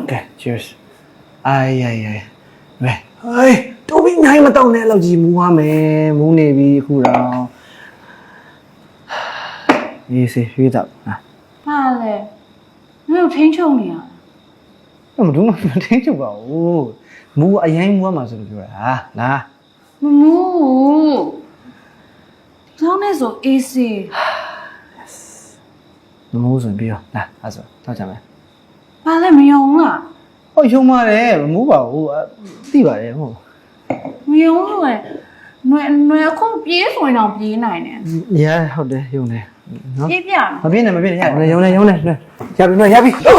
Okay, cheers. ဘယ်ဟေးတိုးပြီးအများကြီးမတောင်းနဲ့လောက်ကြီးမူးသွားမယ်မူးနေပြီအခုတော့ရေးစေရွေးတော့ဟာ ဘာလဲမင်းတို့ထိန်းချုပ်နေရလား မဒူးမထင်းချုပ်ပါဘူးမူးအရင်မူးရမှာဆိုလို့ပြောတာဟာလာ မမူးဒီလောက်နဲ့ဆိုအေးစေး မမူးဆိုရင်ပြီးတော့လာအဲ့ဆိုတော့ကြမယ် ဘာလဲမယုံလား ဟောယုံပါတယ်မမူးပါဘူးသိပါတယ်ဟုတ် မယုံလို့လေနွယ်အခုပြေးဆိုရင်တော့ပြေးနိုင်တယ် ရဟုတ်တယ်ယုံတယ်နော် ပြေးပြ မပြင်းနဲ့ယုံတယ်ရပြီနော်ရပြီဟိုး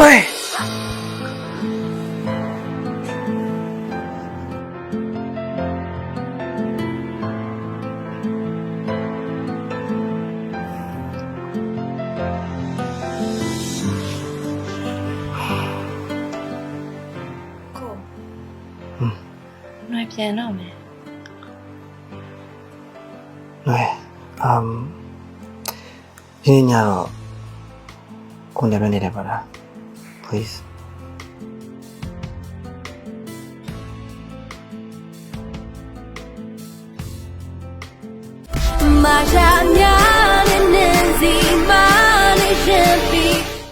နွယ်ပြန်တော့မယ် ရင်းညတော့ကိုလည်းပဲနေတယ်ပါလား please 马上